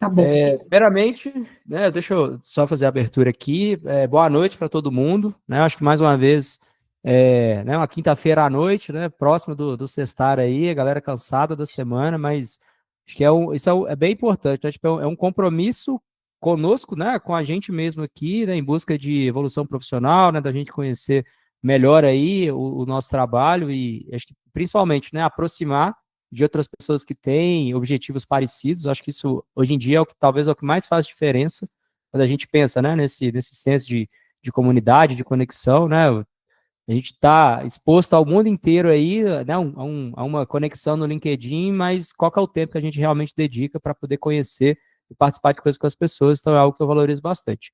Tá bom. Primeiramente, né, deixa eu só fazer a abertura aqui. Boa noite para todo mundo, né? Acho que mais uma vez, né, uma quinta-feira à noite, né, próximo do sextar aí, a galera cansada da semana, mas acho que é bem importante, né? Tipo, é um compromisso conosco, né, com a gente mesmo aqui, né, em busca de evolução profissional, né, da gente conhecer melhor aí o nosso trabalho e acho que principalmente, né, aproximar de outras pessoas que têm objetivos parecidos. Acho que isso, hoje em dia, talvez é o que mais faz diferença quando a gente pensa, né, nesse senso de comunidade, de conexão, né? A gente está exposto ao mundo inteiro aí, né, a uma conexão no LinkedIn, mas qual que é o tempo que a gente realmente dedica para poder conhecer e participar de coisas com as pessoas? Então é algo que eu valorizo bastante.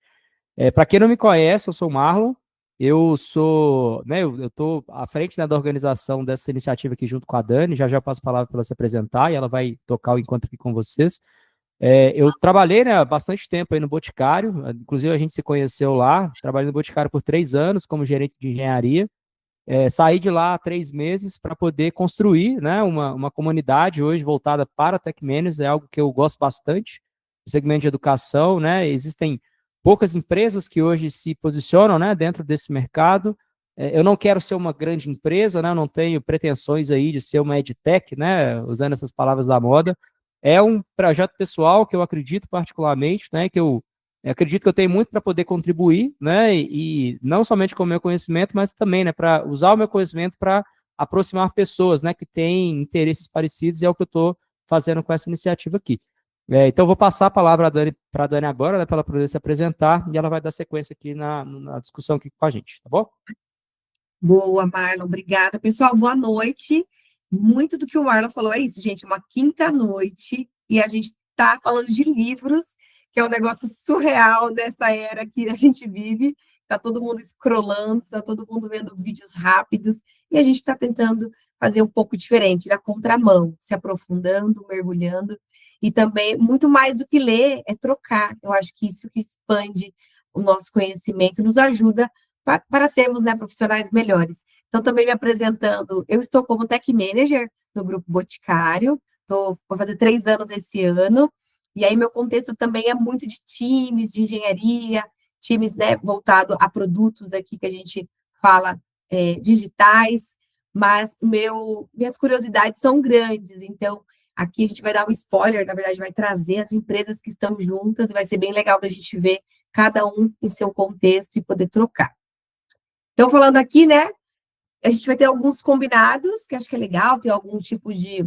Para quem não me conhece, eu sou o Marlon, eu sou, né, eu estou à frente, né, da organização dessa iniciativa aqui junto com a Dani, já já passo a palavra para ela se apresentar e ela vai tocar o encontro aqui com vocês. Eu trabalhei, né, há bastante tempo aí no Boticário, inclusive a gente se conheceu lá, trabalhei no Boticário por 3 anos como gerente de engenharia, saí de lá há 3 meses para poder construir, né, uma comunidade hoje voltada para Tech Managers, é algo que eu gosto bastante, o segmento de educação, né, existem poucas empresas que hoje se posicionam, né, dentro desse mercado. Eu não quero ser uma grande empresa, né, eu não tenho pretensões aí de ser uma edtech, né, usando essas palavras da moda. É um projeto pessoal que eu acredito particularmente, né, que eu acredito que eu tenho muito para poder contribuir, né, e não somente com o meu conhecimento, mas também, né, para usar o meu conhecimento para aproximar pessoas, né, que têm interesses parecidos, e é o que eu estou fazendo com essa iniciativa aqui. Então, eu vou passar a palavra para a Dani agora, né, para ela poder se apresentar, e ela vai dar sequência aqui na discussão aqui com a gente, tá bom? Boa, Marlon, obrigada. Pessoal, boa noite. Muito do que o Marlon falou é isso, gente, uma quinta-noite, e a gente está falando de livros, que é um negócio surreal nessa era que a gente vive. Está todo mundo scrollando, está todo mundo vendo vídeos rápidos, e a gente está tentando fazer um pouco diferente, da contramão, se aprofundando, mergulhando, e também, muito mais do que ler, é trocar. Eu acho que isso que expande o nosso conhecimento, nos ajuda para sermos, né, profissionais melhores. Então, também me apresentando, eu estou como Tech Manager no Grupo Boticário, vou fazer 3 anos esse ano, e aí meu contexto também é muito de times, de engenharia, times, né, voltado a produtos aqui que a gente fala digitais, mas minhas curiosidades são grandes, então aqui a gente vai dar um spoiler, na verdade vai trazer as empresas que estão juntas, e vai ser bem legal da gente ver cada um em seu contexto e poder trocar. Então, falando aqui, né, a gente vai ter alguns combinados, que acho que é legal, ter algum tipo de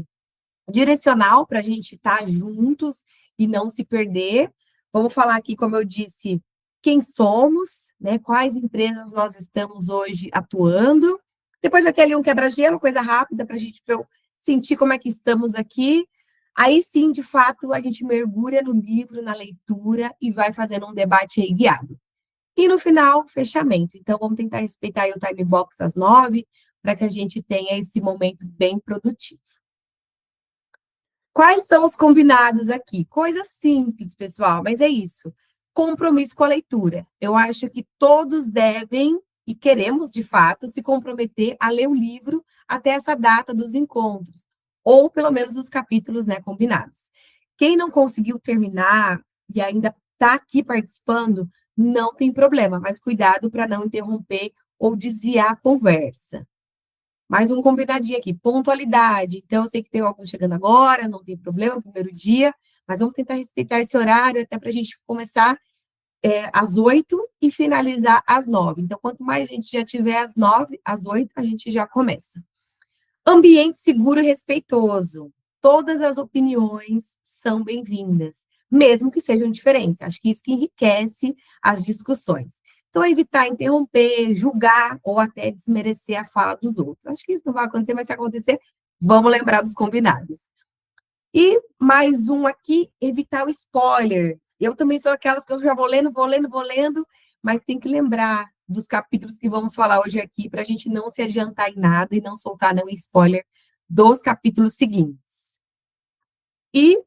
direcional para a gente estar juntos e não se perder. Vamos falar aqui, como eu disse, quem somos, né, quais empresas nós estamos hoje atuando. Depois vai ter ali um quebra-gelo, coisa rápida para a gente, pra eu sentir como é que estamos aqui. Aí sim, de fato, a gente mergulha no livro, na leitura e vai fazendo um debate aí guiado. E no final, fechamento. Então, vamos tentar respeitar aí o time box às 9, para que a gente tenha esse momento bem produtivo. Quais são os combinados aqui? Coisa simples, pessoal, mas é isso. Compromisso com a leitura. Eu acho que todos devem, e queremos, de fato, se comprometer a ler o livro até essa data dos encontros, ou pelo menos os capítulos, né, combinados. Quem não conseguiu terminar e ainda está aqui participando, não tem problema, mas cuidado para não interromper ou desviar a conversa. Mais um combinadinho aqui, pontualidade. Então, eu sei que tem alguns chegando agora, não tem problema, primeiro dia, mas vamos tentar respeitar esse horário até para a gente começar às 8 e finalizar às 9. Então, quanto mais a gente já tiver às 9, às 8, a gente já começa. Ambiente seguro e respeitoso. Todas as opiniões são bem-vindas, mesmo que sejam diferentes. Acho que isso que enriquece as discussões. Então, evitar interromper, julgar ou até desmerecer a fala dos outros. Acho que isso não vai acontecer, mas se acontecer, vamos lembrar dos combinados. E mais um aqui, evitar o spoiler. Eu também sou aquelas que eu já vou lendo, mas tem que lembrar dos capítulos que vamos falar hoje aqui, para a gente não se adiantar em nada e não soltar nenhum spoiler dos capítulos seguintes. E,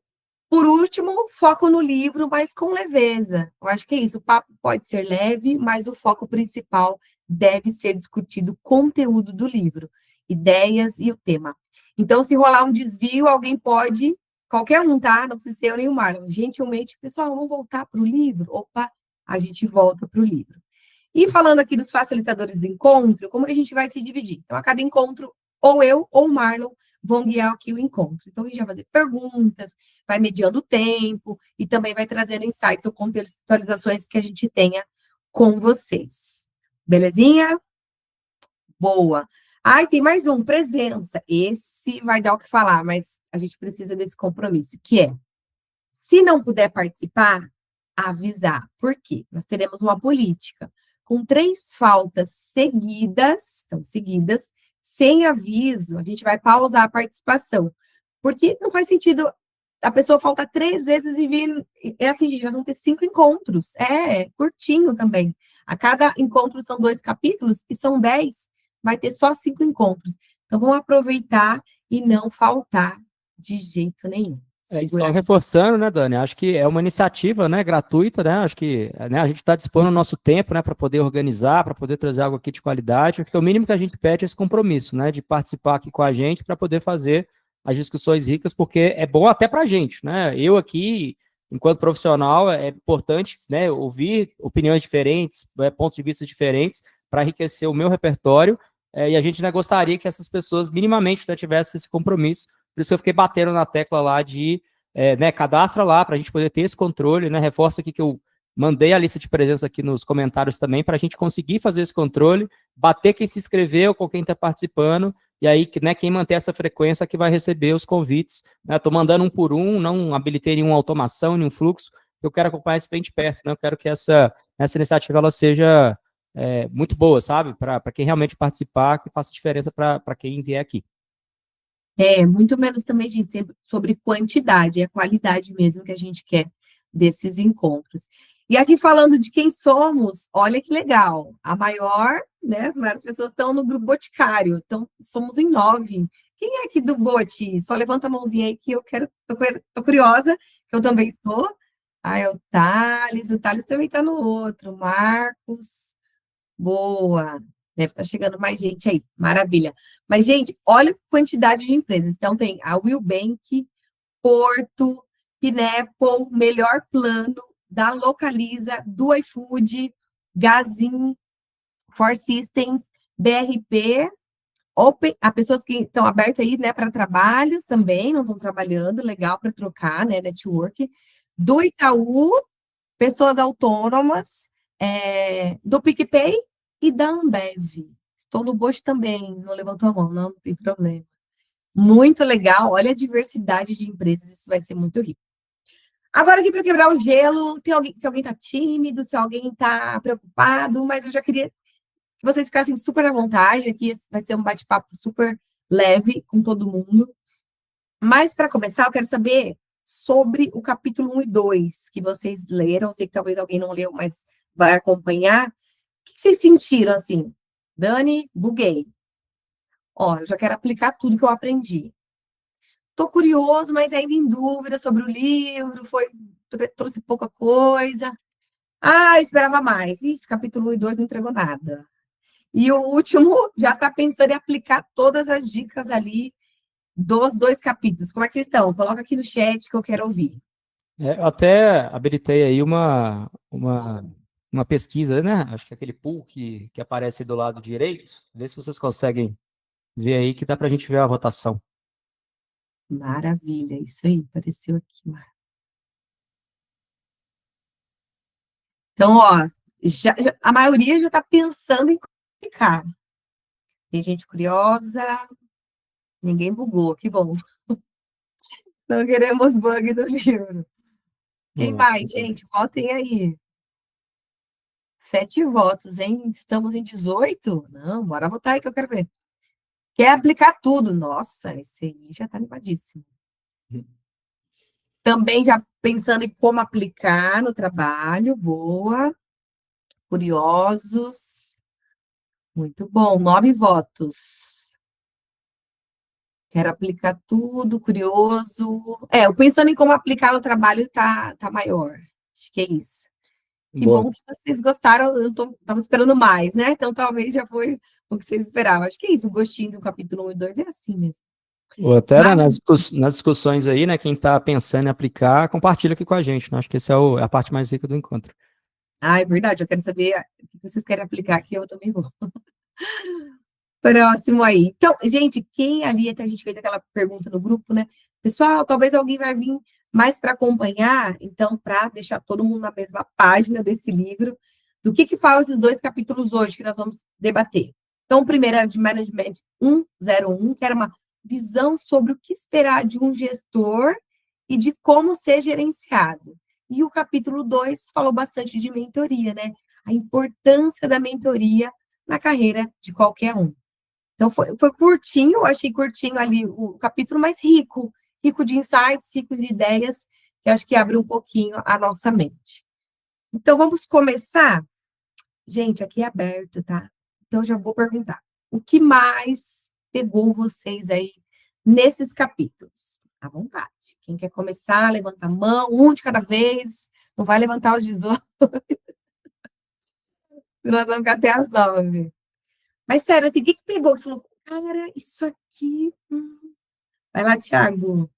por último, foco no livro, mas com leveza. Eu acho que é isso, o papo pode ser leve, mas o foco principal deve ser discutido o conteúdo do livro, ideias e o tema. Então, se rolar um desvio, alguém pode qualquer um, tá? Não precisa ser eu nem o Marlon. Gentilmente, pessoal, vamos voltar para o livro? Opa, a gente volta para o livro. E falando aqui dos facilitadores do encontro, como que a gente vai se dividir? Então, a cada encontro, ou eu ou o Marlon vão guiar aqui o encontro. Então, a gente vai fazer perguntas, vai mediando o tempo e também vai trazendo insights ou contextualizações que a gente tenha com vocês. Belezinha? Boa. Ai, tem mais um, presença. Esse vai dar o que falar, mas a gente precisa desse compromisso, que é, se não puder participar, avisar. Por quê? Nós teremos uma política com 3 faltas seguidas, então seguidas, sem aviso, a gente vai pausar a participação. Porque não faz sentido a pessoa falta 3 vezes e vir. É assim, gente, nós vamos ter 5 encontros. É curtinho também. A cada encontro são 2 capítulos e são 10, vai ter só 5 encontros. Então, vamos aproveitar e não faltar de jeito nenhum. Só reforçando, né, Dani? Acho que é uma iniciativa, né, gratuita, né? Acho que né, a gente está dispondo o nosso tempo, né, para poder organizar, para poder trazer algo aqui de qualidade. Acho que o mínimo que a gente pede é esse compromisso, né, de participar aqui com a gente para poder fazer as discussões ricas, porque é bom até para a gente, né? Eu aqui, enquanto profissional, é importante, né, ouvir opiniões diferentes, pontos de vista diferentes, para enriquecer o meu repertório. E a gente, né, gostaria que essas pessoas minimamente, né, tivessem esse compromisso. Por isso que eu fiquei batendo na tecla lá de, né, cadastra lá para a gente poder ter esse controle, né, reforça aqui que eu mandei a lista de presença aqui nos comentários também, para a gente conseguir fazer esse controle, bater quem se inscreveu, com quem está participando, e aí, né, quem manter essa frequência que vai receber os convites, né, estou mandando um por um, não habilitei nenhuma automação, nenhum fluxo, eu quero acompanhar isso bem de perto, né, eu quero que essa iniciativa ela seja muito boa, sabe, para quem realmente participar, que faça diferença para quem vier aqui. Muito menos também, gente, sempre sobre quantidade, é qualidade mesmo que a gente quer desses encontros. E aqui falando de quem somos, olha que legal, a maior, né, as maiores pessoas estão no grupo Boticário, então somos em 9. Quem é aqui do Bote? Só levanta a mãozinha aí que eu quero, tô curiosa, que eu também estou. Ah, é o Thales também está no outro, Marcos, boa. Deve estar chegando mais gente aí. Maravilha. Mas, gente, olha a quantidade de empresas. Então, tem a Willbank, Porto, Pinapple, Melhor Plano, da Localiza, do iFood, Gazin, For Systems, BRP, Open, há pessoas que estão abertas aí, né, para trabalhos também, não estão trabalhando, legal para trocar, né, network, do Itaú, pessoas autônomas, do PicPay e da Ambev. Estou no Bosch também, não levantou a mão, não tem problema. Muito legal, olha a diversidade de empresas, isso vai ser muito rico. Agora, aqui para quebrar o gelo, tem alguém, se alguém está tímido, se alguém está preocupado, mas eu já queria que vocês ficassem super à vontade, aqui vai ser um bate-papo super leve com todo mundo. Mas, para começar, eu quero saber sobre o capítulo 1 e 2, que vocês leram. Eu sei que talvez alguém não leu, mas vai acompanhar. O que vocês sentiram, assim? Dani, buguei. Ó, eu já quero aplicar tudo que eu aprendi. Estou curioso, mas ainda em dúvida sobre o livro, trouxe pouca coisa. Ah, esperava mais. Ixi, capítulo 1 e 2 não entregou nada. E o último já está pensando em aplicar todas as dicas ali dos 2 capítulos. Como é que vocês estão? Coloca aqui no chat que eu quero ouvir. Eu até habilitei aí uma pesquisa, né? Acho que é aquele pool que aparece aí do lado direito. Vê se vocês conseguem ver aí que dá para a gente ver a votação. Maravilha, isso aí, apareceu aqui. Então, ó, a maioria já está pensando em clicar. Tem gente curiosa, ninguém bugou, que bom. Não queremos bug do livro. Quem mais, gente? Votem aí. 7 votos, hein? Estamos em 18? Não, bora votar aí que eu quero ver. Quer aplicar tudo? Nossa, esse aí já está animadíssimo. Também já pensando em como aplicar no trabalho, boa. Curiosos. Muito bom, 9 votos. Quero aplicar tudo, curioso. O pensando em como aplicar no trabalho tá maior. Acho que é isso. Que Boa. bom que vocês gostaram. Eu estava esperando mais, né? Então talvez já foi o que vocês esperavam. Acho que é isso. O gostinho do capítulo 1 e 2 é assim mesmo. Ou até né, Mas, nas discussões aí, né? Quem está pensando em aplicar, compartilha aqui com a gente, né? Acho que essa é a parte mais rica do encontro. é verdade, eu quero saber o que vocês querem aplicar aqui, eu também vou. Próximo aí. Então, gente, quem ali, até a gente fez aquela pergunta no grupo, né? Pessoal, talvez alguém vai vir mais para acompanhar, então, para deixar todo mundo na mesma página desse livro, do que falam esses dois capítulos hoje que nós vamos debater. Então, o primeiro era de Management 101, que era uma visão sobre o que esperar de um gestor e de como ser gerenciado. E o capítulo 2 falou bastante de mentoria, né? A importância da mentoria na carreira de qualquer um. Então, foi curtinho, eu achei curtinho ali o capítulo, mais rico, rico de insights, rico de ideias, que acho que abre um pouquinho a nossa mente. Então, vamos começar? Gente, aqui é aberto, tá? Então, eu já vou perguntar. O que mais pegou vocês aí nesses capítulos? À vontade. Quem quer começar, levanta a mão, um de cada vez. Não vai levantar os 18, nós vamos ficar até as 9. Mas, sério, assim, o que pegou? Você falou, cara, isso aqui... Vai lá, Thiago.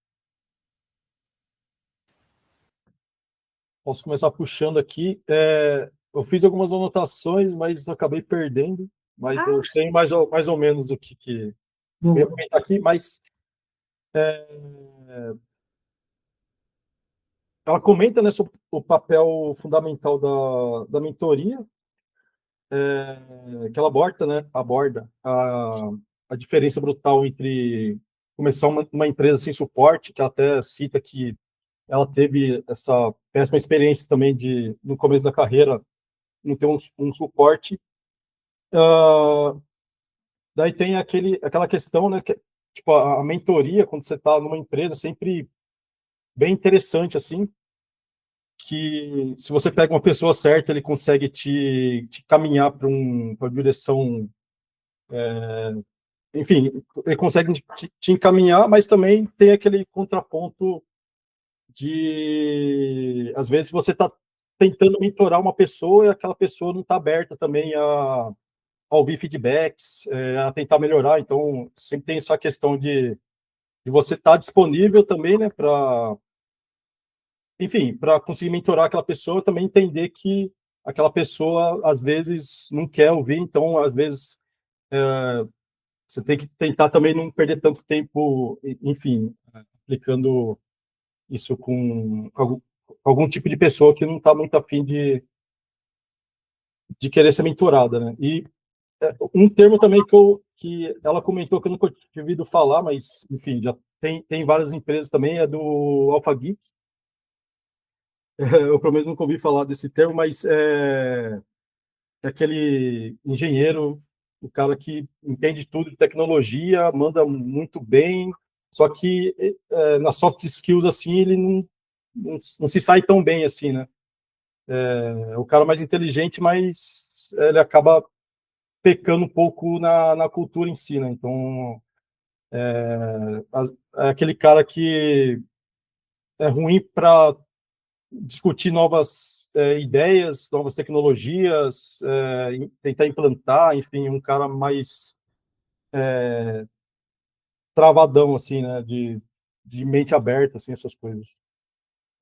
Posso começar puxando aqui. Eu fiz algumas anotações, mas acabei perdendo. Mas eu sei mais ou menos o que eu ia comentar aqui. Mas ela comenta, né, sobre o papel fundamental da mentoria, que ela aborda a diferença brutal entre começar uma empresa sem suporte, que ela até cita que ela teve essa péssima experiência também no começo da carreira, não ter um suporte. Daí tem aquela questão, né, que tipo, a mentoria, quando você está numa empresa, é sempre bem interessante, assim, que se você pega uma pessoa certa, ele consegue te caminhar para uma direção, enfim, ele consegue te encaminhar, mas também tem aquele contraponto às vezes, você está tentando mentorar uma pessoa e aquela pessoa não está aberta também a ouvir feedbacks, a tentar melhorar. Então, sempre tem essa questão de você estar disponível também, né, enfim, para conseguir mentorar aquela pessoa, também entender que aquela pessoa, às vezes, não quer ouvir. Então, às vezes, você tem que tentar também não perder tanto tempo, enfim, aplicando isso com algum tipo de pessoa que não está muito afim de querer ser mentorada, né? E um termo também que ela comentou que eu nunca tinha ouvido falar, mas, enfim, já tem várias empresas também, é do AlphaGeek. Eu, pelo menos, nunca ouvi falar desse termo, mas é aquele engenheiro, o cara que entende tudo de tecnologia, manda muito bem, só que nas soft skills, assim, ele não se sai tão bem, assim, né? É o cara mais inteligente, mas ele acaba pecando um pouco na cultura em si, né? Então, é aquele cara que é ruim para discutir novas ideias, novas tecnologias, tentar implantar, enfim, um cara mais travadão, assim, né? De mente aberta, assim, essas coisas.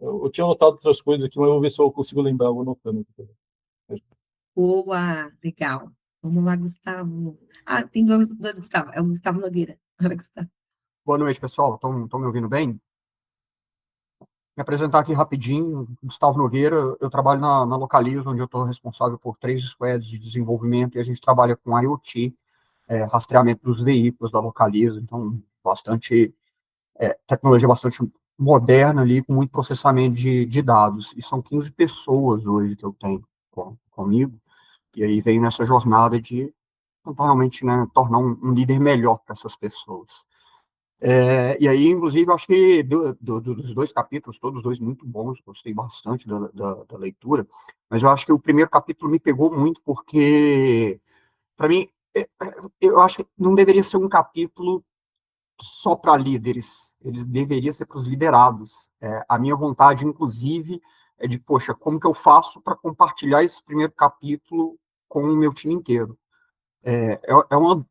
Eu tinha anotado outras coisas aqui, mas eu vou ver se eu consigo lembrar, eu vou anotando aqui também. Boa, legal. Vamos lá, Gustavo. Ah, tem dois Gustavo. É o Gustavo Nogueira. Olha, Gustavo. Boa noite, pessoal. Estão me ouvindo bem? Me apresentar aqui rapidinho, Gustavo Nogueira. Eu trabalho na Localiza, onde eu estou responsável por 3 squads de desenvolvimento, e a gente trabalha com IoT, rastreamento dos veículos da Localiza. Então, tecnologia bastante moderna ali, com muito processamento de dados. E são 15 pessoas hoje que eu tenho comigo, e aí venho nessa jornada de realmente, né, tornar um líder melhor para essas pessoas. E aí, inclusive, eu acho que dos 2 capítulos, todos os 2 muito bons, gostei bastante da leitura, mas eu acho que o primeiro capítulo me pegou muito porque, para mim, eu acho que não deveria ser um capítulo só para líderes, ele deveria ser para os liderados. A minha vontade, inclusive, é de, poxa, como que eu faço para compartilhar esse primeiro capítulo com o meu time inteiro? É uma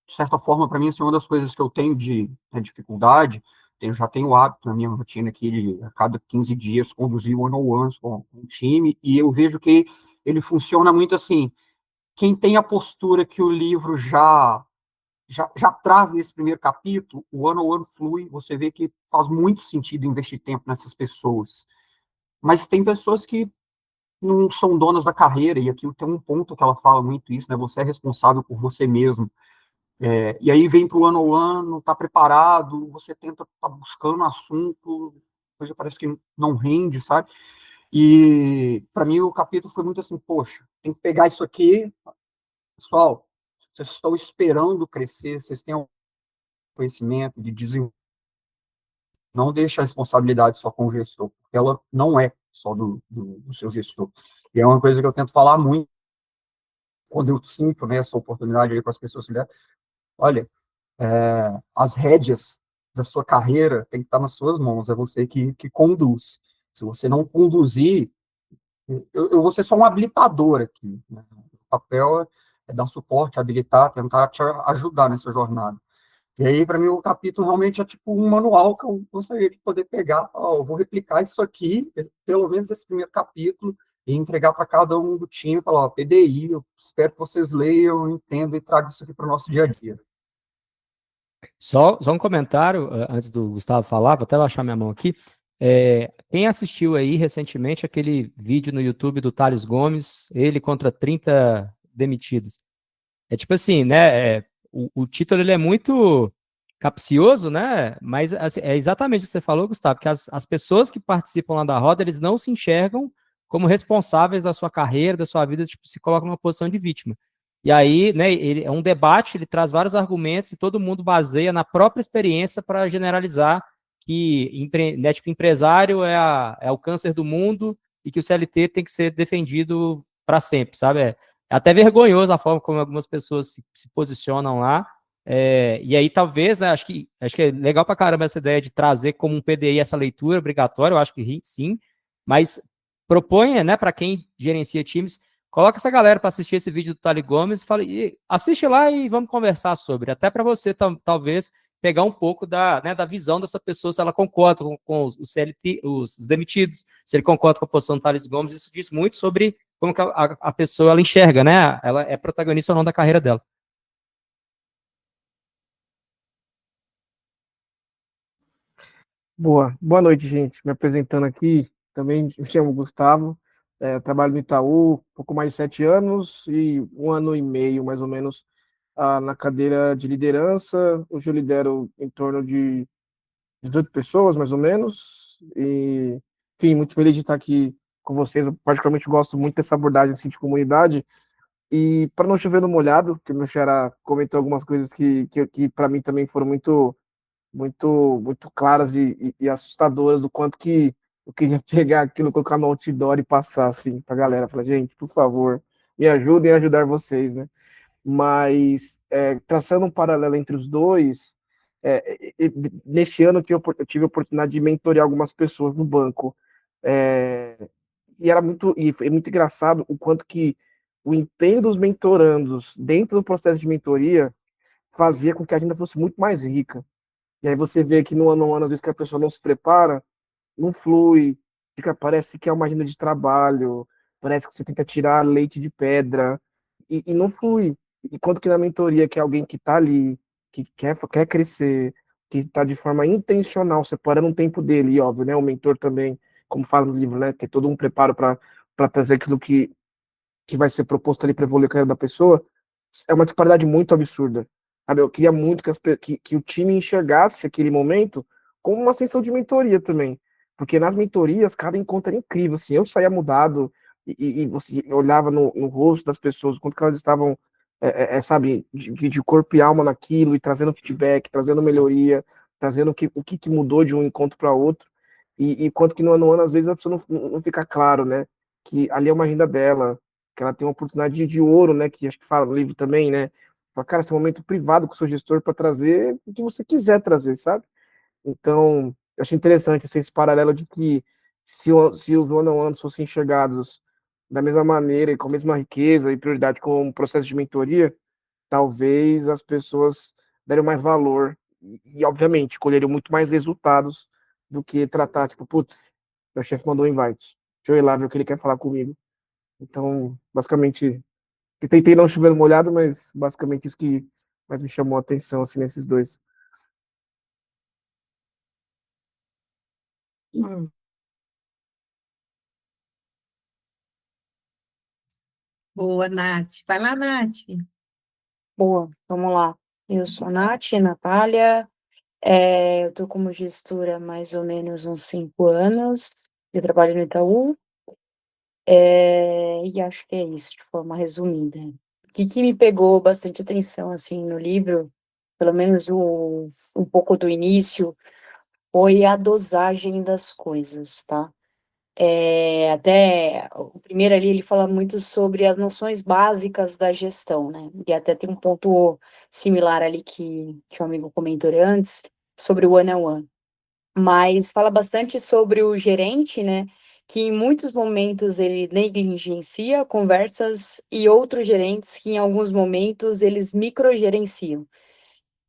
de certa forma, para mim, assim, uma das coisas que eu tenho de dificuldade, eu já tenho o hábito na minha rotina aqui de, a cada 15 dias, conduzir one-on-ones com o time, e eu vejo que ele funciona muito assim, quem tem a postura que o livro já traz nesse primeiro capítulo, o one-on-one flui, você vê que faz muito sentido investir tempo nessas pessoas. Mas tem pessoas que não são donas da carreira, e aqui tem um ponto que ela fala muito isso, né? Você é responsável por você mesmo. E aí vem para o one-on-one, não está preparado, você tenta tá buscando assunto, coisa parece que não rende, sabe? E para mim o capítulo foi muito assim, poxa, tem que pegar isso aqui, pessoal, vocês estão esperando crescer, vocês têm um conhecimento de desenvolvimento, não deixa a responsabilidade só com o gestor, porque ela não é só do seu gestor. E é uma coisa que eu tento falar muito, quando eu sinto, né, essa oportunidade aí com as pessoas, olha, as rédeas da sua carreira tem que estar nas suas mãos, é você que conduz. Se você não conduzir, eu vou ser só um habilitador aqui, né? O papel é dar suporte, habilitar, tentar te ajudar nessa jornada. E aí, para mim, o capítulo realmente é tipo um manual que eu gostaria de poder pegar. Eu vou replicar isso aqui, pelo menos esse primeiro capítulo, e entregar para cada um do time, falar, ó, PDI, eu espero que vocês leiam, entendam e tragam isso aqui para o nosso dia a dia. Só um comentário, antes do Gustavo falar, vou até baixar minha mão aqui. Quem assistiu aí recentemente aquele vídeo no YouTube do Thales Gomes, ele contra 30 demitidos? É tipo assim, né? O título ele é muito capcioso, né? Mas assim, é exatamente o que você falou, Gustavo, que as pessoas que participam lá da roda, eles não se enxergam como responsáveis da sua carreira, da sua vida, tipo, se colocam numa posição de vítima. E aí, né, ele é um debate, ele traz vários argumentos e todo mundo baseia na própria experiência para generalizar que né, tipo, empresário é o câncer do mundo e que o CLT tem que ser defendido para sempre, sabe? É até vergonhoso a forma como algumas pessoas se posicionam lá. E aí, talvez, né, acho que é legal para caramba essa ideia de trazer como um PDI essa leitura obrigatória, eu acho que sim, mas proponha, né, para quem gerencia times, coloca essa galera para assistir esse vídeo do Thales Gomes e assiste lá e vamos conversar sobre, até para você talvez pegar um pouco da visão dessa pessoa, se ela concorda com os CLT, os demitidos, se ele concorda com a posição do Thales Gomes, isso diz muito sobre como que a pessoa ela enxerga, né? Ela é protagonista ou não da carreira dela. Boa noite, gente. Me apresentando aqui, também me chamo Gustavo, trabalho no Itaú, pouco mais de 7 anos e 1 ano e meio, mais ou menos, na cadeira de liderança. Hoje eu lidero em torno de 18 pessoas, mais ou menos, e, enfim, muito feliz de estar aqui com vocês. Eu particularmente gosto muito dessa abordagem assim, de comunidade, e para não chover no molhado, que o meu xará comentou algumas coisas que para mim também foram muito claras e assustadoras do quanto que eu queria pegar aquilo, colocar no outdoor e passar assim pra galera, falar, gente, por favor, me ajudem a ajudar vocês, né? Mas traçando um paralelo entre os dois, nesse ano que eu tive a oportunidade de mentorear algumas pessoas no banco, e foi muito engraçado o quanto que o empenho dos mentorandos dentro do processo de mentoria fazia com que a agenda fosse muito mais rica. E aí você vê que no ano a ano, às vezes que a pessoa não se prepara, não flui, parece que é uma agenda de trabalho, parece que você tenta tirar leite de pedra, e não flui. Enquanto que na mentoria, que é alguém que está ali, que quer crescer, que está de forma intencional, separando um tempo dele, e óbvio, né, o mentor também, como fala no livro, né, tem todo um preparo para trazer aquilo que vai ser proposto ali para evoluir a carreira da pessoa, é uma disparidade muito absurda. Sabe? Eu queria muito que o time enxergasse aquele momento como uma sessão de mentoria também. Porque nas mentorias, cada encontro era incrível. Assim, eu saía mudado e você olhava no rosto das pessoas, quanto que elas estavam, sabe, de corpo e alma naquilo, e trazendo feedback, trazendo melhoria, trazendo o que mudou de um encontro para outro. E quanto que no ano a ano, às vezes, a pessoa não fica claro, né? Que ali é uma agenda dela, que ela tem uma oportunidade de ouro, né? Que acho que fala no livro também, né? Fala, cara, esse é um momento privado com o seu gestor para trazer o que você quiser trazer, sabe? Então, eu achei interessante esse paralelo de que se os one-on-ones fossem enxergados da mesma maneira e com a mesma riqueza e prioridade como um processo de mentoria, talvez as pessoas dariam mais valor e, obviamente, colheriam muito mais resultados do que tratar, tipo, putz, meu chefe mandou um invite, deixa eu ir lá ver o que ele quer falar comigo. Então, basicamente, eu tentei não chover no molhado, mas basicamente isso que mais me chamou a atenção, assim, nesses dois. Boa, Nath. Vai lá, Nath. Boa, vamos lá. Eu sou a Nath, Natália, eu estou como gestora há mais ou menos uns 5 anos, eu trabalho no Itaú, e acho que é isso, de forma resumida. O que me pegou bastante atenção, assim, no livro, pelo menos um pouco do início, foi a dosagem das coisas, tá? Até o primeiro ali, ele fala muito sobre as noções básicas da gestão, né? E até tem um ponto similar ali que o amigo comentou antes, sobre o one-on-one. Mas fala bastante sobre o gerente, né? Que em muitos momentos ele negligencia conversas e outros gerentes que em alguns momentos eles microgerenciam.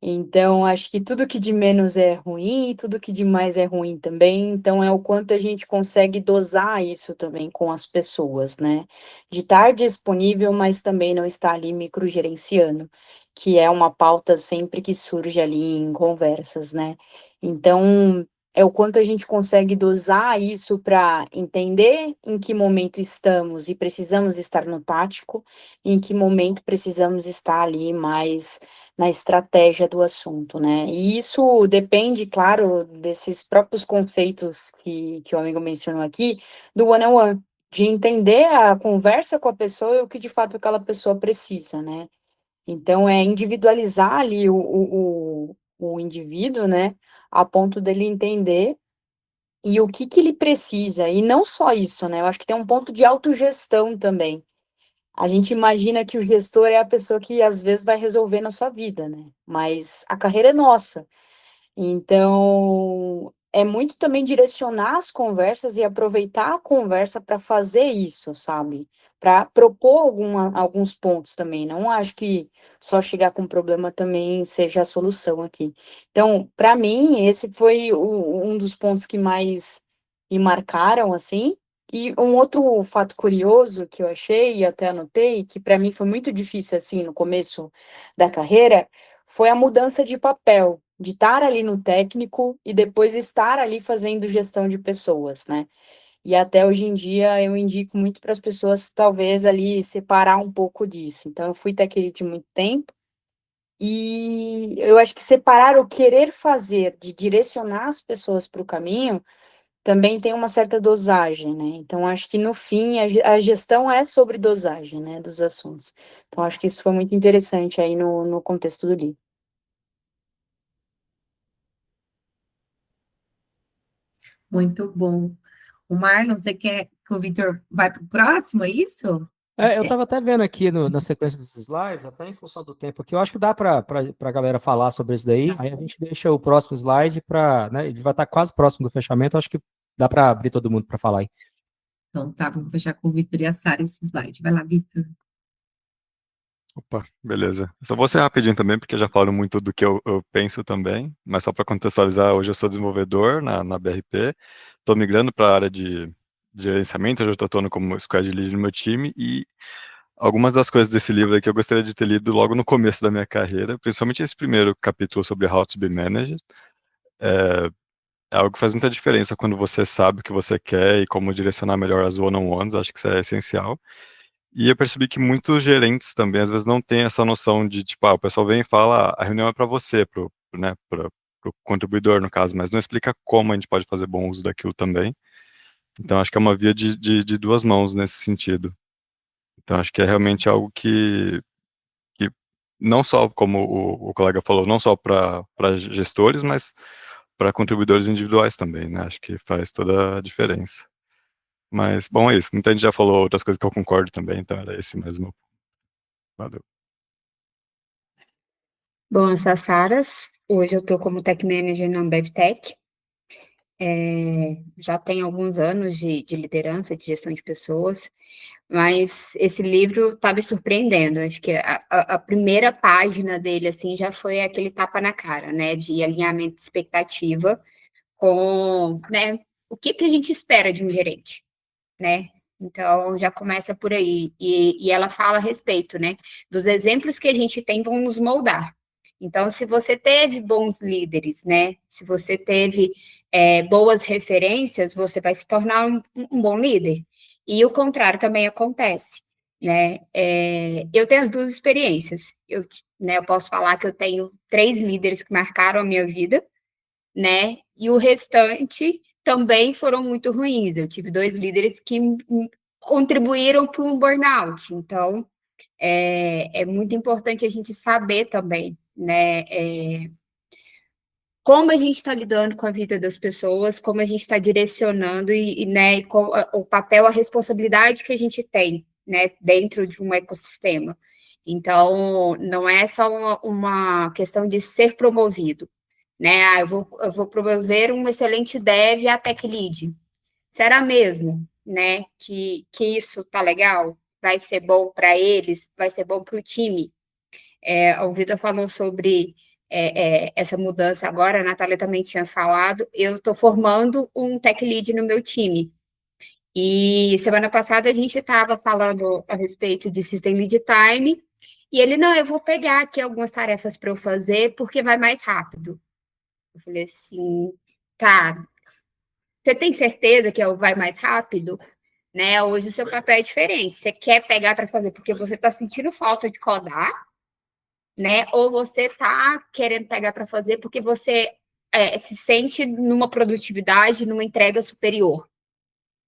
Então, acho que tudo que de menos é ruim e tudo que de mais é ruim também. Então, é o quanto a gente consegue dosar isso também com as pessoas, né? De estar disponível, mas também não estar ali microgerenciando, que é uma pauta sempre que surge ali em conversas, né? Então, é o quanto a gente consegue dosar isso para entender em que momento estamos e precisamos estar no tático, e em que momento precisamos estar ali mais na estratégia do assunto, né? E isso depende, claro, desses próprios conceitos que o amigo mencionou aqui, do one-on-one, de entender a conversa com a pessoa e o que de fato aquela pessoa precisa, né? Então, é individualizar ali o indivíduo, né? A ponto dele entender e o que ele precisa. E não só isso, né? Eu acho que tem um ponto de autogestão também. A gente imagina que o gestor é a pessoa que às vezes vai resolver na sua vida, né? Mas a carreira é nossa. Então, é muito também direcionar as conversas e aproveitar a conversa para fazer isso, sabe? Para propor alguns pontos também. Não acho que só chegar com problema também seja a solução aqui. Então, para mim, esse foi um dos pontos que mais me marcaram, assim. E um outro fato curioso que eu achei e até anotei, que para mim foi muito difícil, assim, no começo da carreira, foi a mudança de papel, de estar ali no técnico e depois estar ali fazendo gestão de pessoas, né? E até hoje em dia eu indico muito para as pessoas, talvez, ali separar um pouco disso. Então, eu fui tech lead muito tempo e eu acho que separar o querer fazer, de direcionar as pessoas para o caminho, também tem uma certa dosagem, né? Então, acho que no fim a gestão é sobre dosagem, né, dos assuntos. Então, acho que isso foi muito interessante aí no contexto do livro. Muito bom. O Marlon, você quer que o Vitor vai para o próximo, é isso? Eu estava até vendo aqui na sequência dos slides, até em função do tempo aqui, eu acho que dá para a galera falar sobre isso daí. Aí a gente deixa o próximo slide para, né, ele vai estar quase próximo do fechamento, acho que dá para abrir todo mundo para falar aí. Então, tá, vamos fechar com o Vitor e a Sara esse slide. Vai lá, Vitor. Opa, beleza. Só vou ser rapidinho também, porque já falaram muito do que eu penso também, mas só para contextualizar, hoje eu sou desenvolvedor na BRP, estou migrando para a área de gerenciamento, hoje eu estou atuando como squad lead no meu time, e algumas das coisas desse livro aqui eu gostaria de ter lido logo no começo da minha carreira, principalmente esse primeiro capítulo sobre How to be Managed. É algo que faz muita diferença quando você sabe o que você quer e como direcionar melhor as one-on-ones, acho que isso é essencial. E eu percebi que muitos gerentes também, às vezes, não têm essa noção de, tipo, o pessoal vem e fala, a reunião é para você, né, pro contribuidor, no caso, mas não explica como a gente pode fazer bom uso daquilo também. Então, acho que é uma via de duas mãos nesse sentido. Então, acho que é realmente algo que não só, como o colega falou, não só para gestores, mas para contribuidores individuais também, né? Acho que faz toda a diferença. Mas, bom, é isso. Muita gente já falou outras coisas que eu concordo também, então era esse mesmo. Valeu. Bom, eu sou a Saras. Hoje eu estou como Tech Manager na Ambev Tech. já tem alguns anos de liderança, de gestão de pessoas, mas esse livro está me surpreendendo. Acho que a primeira página dele, assim, já foi aquele tapa na cara, né, de alinhamento de expectativa com, né, o que a gente espera de um gerente, né? Então, já começa por aí. E ela fala a respeito, né, dos exemplos que a gente tem vão nos moldar. Então, se você teve bons líderes, né, se você teve boas referências, você vai se tornar um bom líder. E o contrário também acontece, né? Eu tenho as duas experiências. Eu posso falar que eu tenho 3 líderes que marcaram a minha vida, né? E o restante também foram muito ruins. Eu tive 2 líderes que contribuíram para um burnout. Então, é muito importante a gente saber também, né? Como a gente está lidando com a vida das pessoas, como a gente está direcionando né, e o papel, a responsabilidade que a gente tem, né, dentro de um ecossistema. Então, não é só uma questão de ser promovido, né? Eu vou promover um excelente dev a tech lead. Será mesmo, né, que isso tá legal? Vai ser bom para eles? Vai ser bom para o time? O Vitor falou sobre essa mudança agora, a Natália também tinha falado, eu estou formando um tech lead no meu time. E semana passada a gente estava falando a respeito de System Lead Time, e ele, não, eu vou pegar aqui algumas tarefas para eu fazer, porque vai mais rápido. Eu falei assim, tá, você tem certeza que vai mais rápido? Né? Hoje o seu papel é diferente. Você quer pegar para fazer porque você está sentindo falta de codar, né? Ou você está querendo pegar para fazer porque você se sente numa produtividade, numa entrega superior.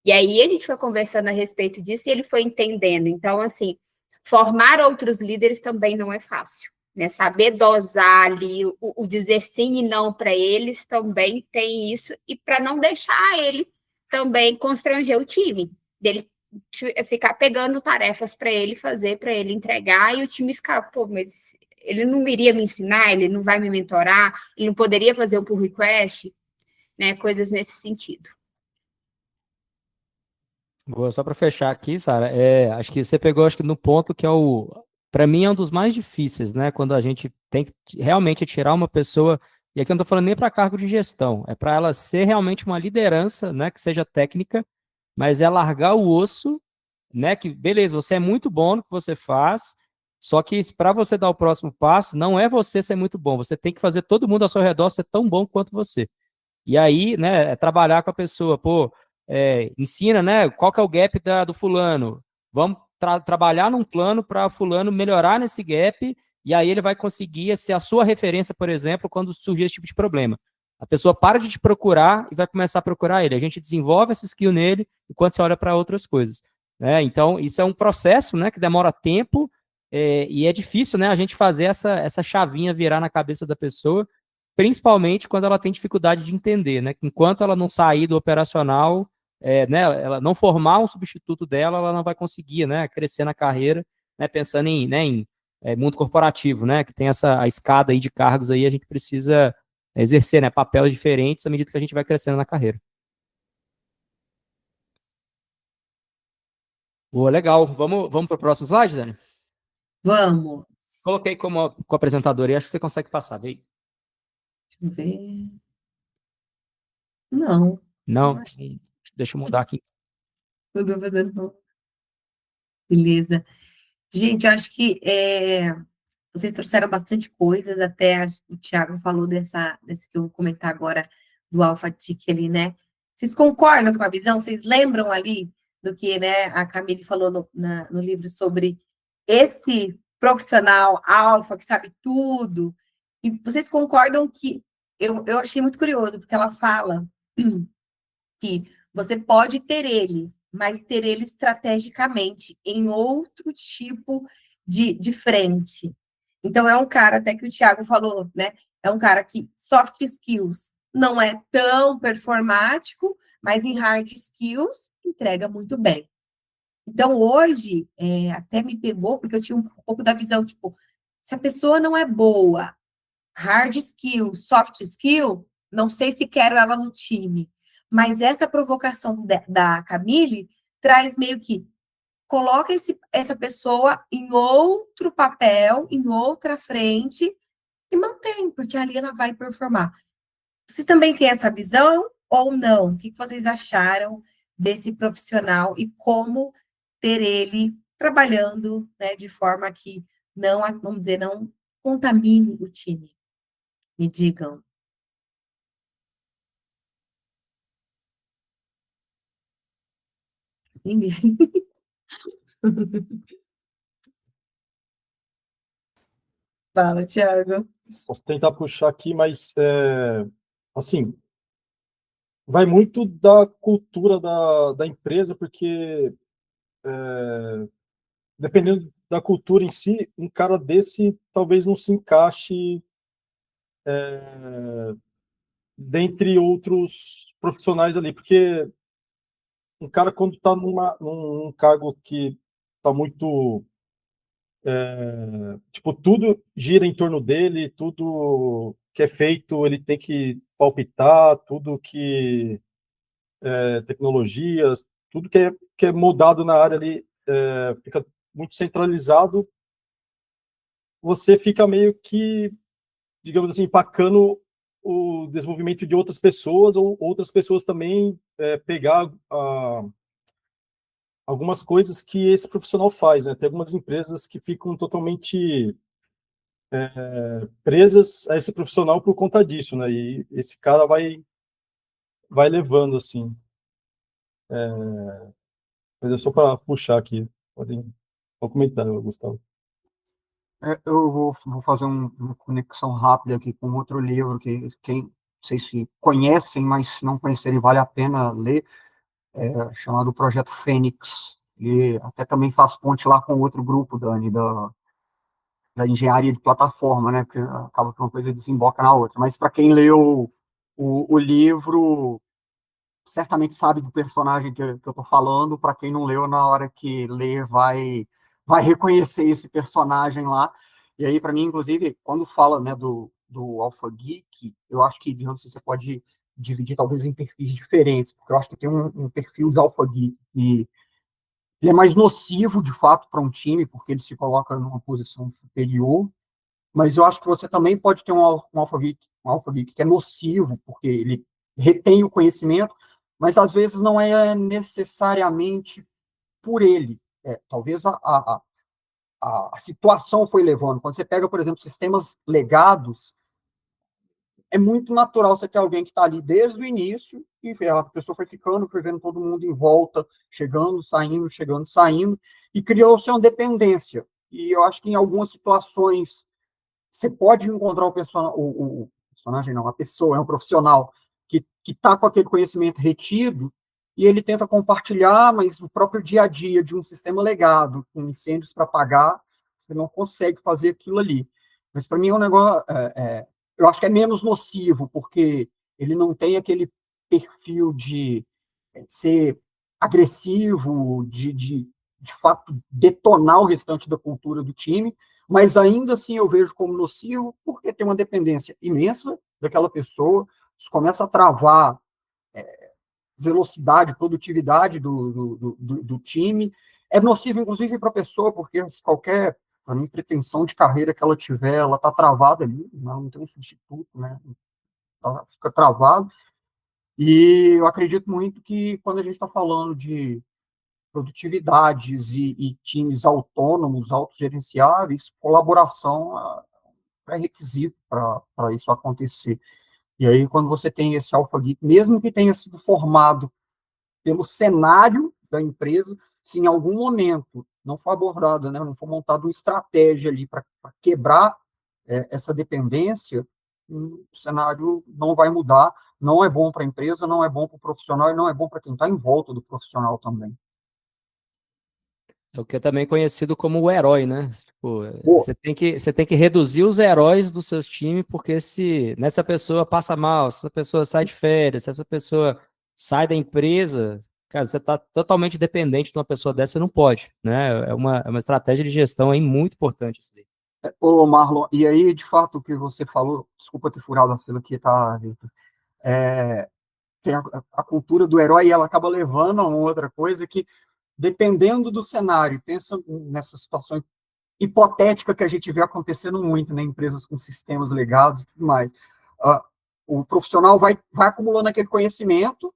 E aí a gente foi conversando a respeito disso e ele foi entendendo. Então, assim, formar outros líderes também não é fácil, né? Saber dosar ali, o dizer sim e não para eles também tem isso, e para não deixar ele também constranger o time, dele ficar pegando tarefas para ele fazer, para ele entregar, e o time ficar, pô, mas ele não iria me ensinar, ele não vai me mentorar, ele não poderia fazer um pull request, né? Coisas nesse sentido. Boa, só para fechar aqui, Sara, acho que você pegou, acho que no ponto que para mim é um dos mais difíceis, né? Quando a gente tem que realmente tirar uma pessoa, e aqui eu não estou falando nem para cargo de gestão, é para ela ser realmente uma liderança, né? Que seja técnica, mas é largar o osso, né? Que beleza, você é muito bom no que você faz, só que para você dar o próximo passo, não é você ser muito bom, você tem que fazer todo mundo ao seu redor ser tão bom quanto você. E aí, né, é trabalhar com a pessoa, pô, ensina, né, qual que é o gap do fulano, vamos trabalhar num plano para fulano melhorar nesse gap, e aí ele vai conseguir ser a sua referência, por exemplo, quando surgir esse tipo de problema. A pessoa para de te procurar e vai começar a procurar ele. A gente desenvolve essa skill nele enquanto você olha para outras coisas. Né? Então, isso é um processo, né, que demora tempo, e é difícil, né, a gente fazer essa chavinha virar na cabeça da pessoa, principalmente quando ela tem dificuldade de entender, né? Enquanto ela não sair do operacional, né, ela não formar um substituto dela, ela não vai conseguir, né, crescer na carreira, né, pensando em mundo corporativo, né, que tem a escada aí de cargos aí, a gente precisa exercer, né, papéis diferentes à medida que a gente vai crescendo na carreira. Boa, legal. Vamos para o próximo slide, Dani? Vamos. Coloquei como apresentador e acho que você consegue passar, vem. Deixa eu ver. Não. Não, deixa eu mudar aqui. Eu tô fazendo. Beleza. Gente, eu acho que vocês trouxeram bastante coisas, até o Thiago falou desse que eu vou comentar agora, do Alpha Tick ali, né? Vocês concordam com a visão? Vocês lembram ali do que, né, a Camille falou no livro sobre esse profissional alfa que sabe tudo? E vocês concordam que... Eu achei muito curioso, porque ela fala que você pode ter ele, mas ter ele estrategicamente em outro tipo de frente. Então, é um cara, até que o Thiago falou, né? É um cara que soft skills não é tão performático, mas em hard skills entrega muito bem. Então, hoje, até me pegou, porque eu tinha um pouco da visão, tipo, se a pessoa não é boa, hard skill, soft skill, não sei se quero ela no time. Mas essa provocação da Camille traz meio que coloca essa pessoa em outro papel, em outra frente, e mantém, porque ali ela vai performar. Vocês também têm essa visão ou não? O que vocês acharam desse profissional e como ter ele trabalhando, né, de forma que não, vamos dizer, não contamine o time? Me digam. Ninguém. Fala, Thiago. Posso tentar puxar aqui, mas, assim, vai muito da cultura da empresa, porque, dependendo da cultura em si, um cara desse talvez não se encaixe dentre outros profissionais ali, porque um cara, quando está num cargo que está muito. Tipo, tudo gira em torno dele, tudo que é feito, ele tem que palpitar, tudo que tecnologias, tudo que é mudado na área ali fica muito centralizado, você fica meio que, digamos assim, empacando o desenvolvimento de outras pessoas, ou outras pessoas também pegar algumas coisas que esse profissional faz, né? Tem algumas empresas que ficam totalmente presas a esse profissional por conta disso, né? E esse cara vai levando, assim. Mas é só para puxar aqui. Pode comentar, Gustavo. Eu vou fazer uma conexão rápida aqui com outro livro que quem, não sei se conhecem, mas se não conhecerem, vale a pena ler, chamado Projeto Fênix, e até também faz ponte lá com outro grupo, Dani, da engenharia de plataforma, né, porque acaba que uma coisa desemboca na outra. Mas para quem leu o livro, certamente sabe do personagem que eu estou falando. Para quem não leu, na hora que ler, vai reconhecer esse personagem lá. E aí, para mim, inclusive, quando fala, né, do Alpha Geek, eu acho que, digamos, você pode dividir talvez em perfis diferentes, porque eu acho que tem um perfil de Alpha Geek que ele é mais nocivo, de fato, para um time, porque ele se coloca numa posição superior, mas eu acho que você também pode ter um Alpha Geek que é nocivo, porque ele retém o conhecimento, mas às vezes não é necessariamente por ele. Talvez a situação foi levando. Quando você pega, por exemplo, sistemas legados, é muito natural você ter alguém que está ali desde o início, e a pessoa foi ficando, foi vendo todo mundo em volta, chegando, saindo, e criou-se uma dependência. E eu acho que em algumas situações você pode encontrar o personagem, não, a pessoa, é um profissional que está com aquele conhecimento retido, e ele tenta compartilhar, mas o próprio dia a dia de um sistema legado, com incêndios para apagar, você não consegue fazer aquilo ali. Mas para mim é um negócio, eu acho que é menos nocivo, porque ele não tem aquele perfil de ser agressivo, de fato detonar o restante da cultura do time, mas ainda assim eu vejo como nocivo, porque tem uma dependência imensa daquela pessoa, isso começa a travar velocidade, produtividade do time, é nocivo inclusive para a pessoa, porque se qualquer, para mim, pretensão de carreira que ela tiver, ela está travada ali, não tem um substituto, né? Ela fica travada, e eu acredito muito que quando a gente está falando de produtividades e times autônomos, autogerenciáveis, colaboração é requisito para isso acontecer. E aí, quando você tem esse Alpha Geek, mesmo que tenha sido formado pelo cenário da empresa, se em algum momento não for abordado, né, não for montada uma estratégia ali para quebrar essa dependência, o cenário não vai mudar, não é bom para a empresa, não é bom para o profissional e não é bom para quem está em volta do profissional também. É o que é também conhecido como o herói, né? Tipo, Pô, você tem que reduzir os heróis dos seus times, porque se nessa pessoa passa mal, se essa pessoa sai de férias, se essa pessoa sai da empresa, cara, você está totalmente dependente de uma pessoa dessa, você não pode, né? É uma estratégia de gestão aí muito importante isso aí. Ô, Marlon, e aí, de fato, o que você falou, desculpa ter furado a fila aqui, tá, Vitor? tem a cultura do herói, e ela acaba levando a uma outra coisa que, dependendo do cenário, pensa nessa situação hipotética que a gente vê acontecendo muito, né, em empresas com sistemas legados e tudo mais. O profissional vai acumulando aquele conhecimento,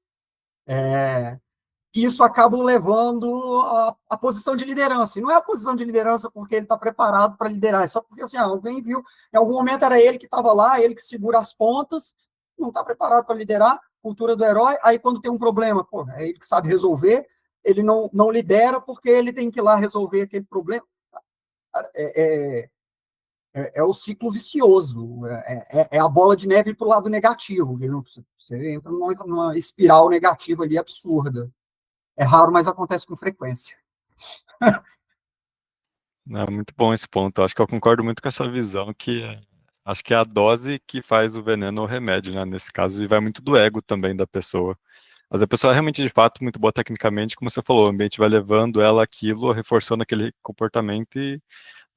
e isso acaba levando a posição de liderança. E não é a posição de liderança porque ele está preparado para liderar, é só porque assim, alguém viu, em algum momento era ele que estava lá, ele que segura as pontas, não está preparado para liderar, cultura do herói, aí quando tem um problema, pô, é ele que sabe resolver, ele não lidera porque ele tem que ir lá resolver aquele problema. É o ciclo vicioso, é a bola de neve para o lado negativo. Você entra numa espiral negativa ali absurda. É raro, mas acontece com frequência. É muito bom esse ponto. Acho que eu concordo muito com essa visão que acho que é a dose que faz o veneno ou o remédio, né? Nesse caso, e vai muito do ego também da pessoa. Mas a pessoa é realmente, de fato, muito boa tecnicamente, como você falou, o ambiente vai levando ela aquilo, reforçando aquele comportamento e,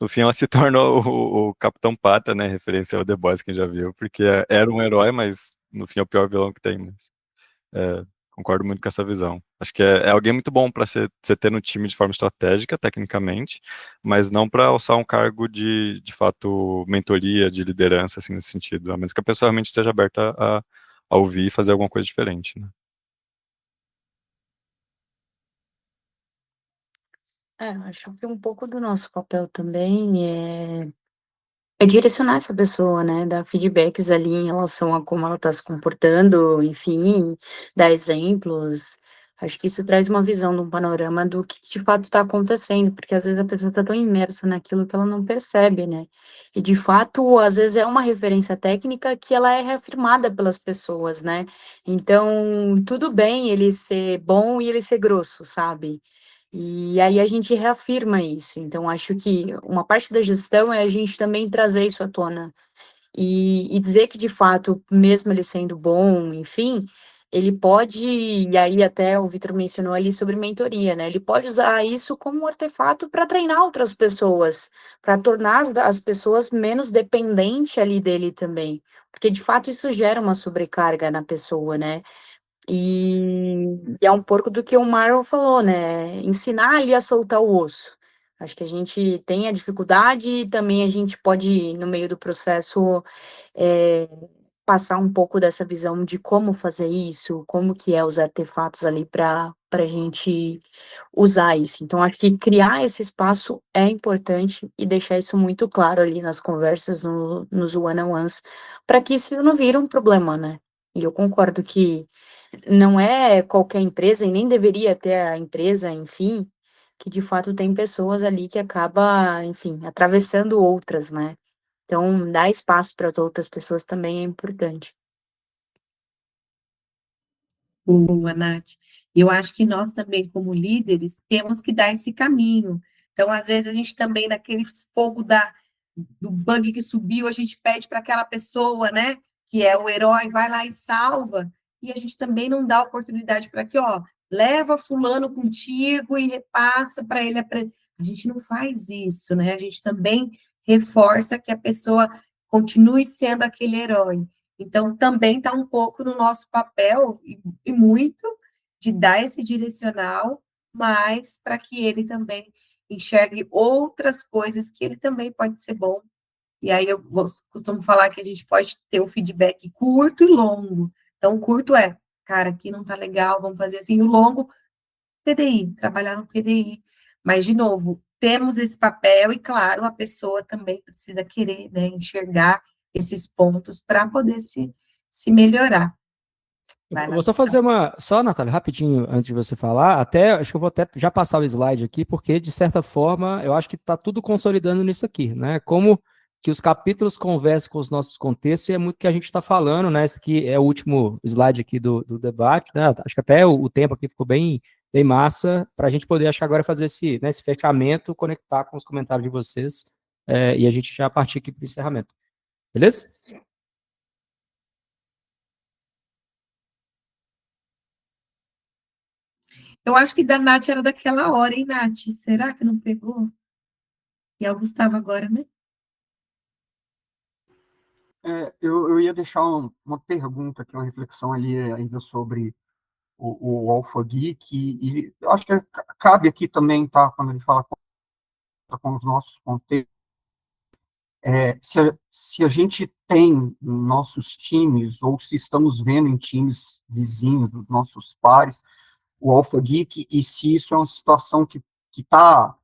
no fim, ela se torna o Capitão Pátria, né? Referência ao The Boys, quem já viu, porque era um herói, mas, no fim, é o pior vilão que tem. Mas, concordo muito com essa visão. Acho que é alguém muito bom para você ter no time de forma estratégica, tecnicamente, mas não para alçar um cargo de fato, mentoria, de liderança, assim, nesse sentido. A menos que a pessoa realmente esteja aberta a ouvir e fazer alguma coisa diferente, né? Acho que um pouco do nosso papel também é direcionar essa pessoa, né? Dar feedbacks ali em relação a como ela está se comportando, enfim, dar exemplos. Acho que isso traz uma visão de um panorama do que de fato está acontecendo, porque às vezes a pessoa está tão imersa naquilo que ela não percebe, né? E de fato, às vezes é uma referência técnica que ela é reafirmada pelas pessoas, né? Então, tudo bem ele ser bom e ele ser grosso, sabe? E aí a gente reafirma isso. Então, acho que uma parte da gestão é a gente também trazer isso à tona e dizer que, de fato, mesmo ele sendo bom, enfim, ele pode, e aí até o Vitor mencionou ali sobre mentoria, né? Ele pode usar isso como um artefato para treinar outras pessoas, para tornar as pessoas menos dependentes ali dele também. Porque, de fato, isso gera uma sobrecarga na pessoa, né? E é um pouco do que o Marlon falou, né? Ensinar ali a soltar o osso. Acho que a gente tem a dificuldade e também a gente pode, no meio do processo, eh, passar um pouco dessa visão de como fazer isso, como que é os artefatos ali para a gente usar isso. Então, acho que criar esse espaço é importante e deixar isso muito claro ali nas conversas, nos one-on-ones, para que isso não vire um problema, né? E eu concordo que não é qualquer empresa e nem deveria ter a empresa, enfim, que de fato tem pessoas ali que acaba, enfim, atravessando outras, né? Então, dar espaço para outras pessoas também é importante. Boa, Nath. Eu acho que nós também, como líderes, temos que dar esse caminho. Então, às vezes, a gente também, naquele fogo do bug que subiu, a gente pede para aquela pessoa, né, que é o herói, vai lá e salva, e a gente também não dá oportunidade para que, ó, leva fulano contigo e repassa para ele. A gente não faz isso, né? A gente também reforça que a pessoa continue sendo aquele herói. Então, também está um pouco no nosso papel, e muito, de dar esse direcional, mas para que ele também enxergue outras coisas que ele também pode ser bom. E aí eu costumo falar que a gente pode ter o feedback curto e longo. Então, o curto é, cara, aqui não tá legal, vamos fazer assim. O longo, PDI, trabalhar no PDI. Mas, de novo, temos esse papel e, claro, a pessoa também precisa querer, né, enxergar esses pontos para poder se melhorar. Vai Eu lá, vou só fazer só, Natália, rapidinho, antes de você falar, acho que eu vou até já passar o slide aqui, porque, de certa forma, eu acho que está tudo consolidando nisso aqui, né? Como que os capítulos conversam com os nossos contextos, e é muito que a gente está falando, né? Esse aqui é o último slide aqui do debate, né? Acho que até o tempo aqui ficou bem massa, para a gente poder, acho que agora fazer esse fechamento, conectar com os comentários de vocês, e a gente já partir aqui para o encerramento. Beleza? Eu acho que da Nath era daquela hora, hein, Nath? Será que não pegou? E é o Gustavo agora, né? Eu ia deixar uma pergunta aqui, uma reflexão ali ainda sobre o Alpha Geek, e eu acho que cabe aqui também, tá, quando a gente fala com os nossos contextos, se a gente tem nossos times, ou se estamos vendo em times vizinhos, dos nossos pares, o Alpha Geek, e se isso é uma situação que está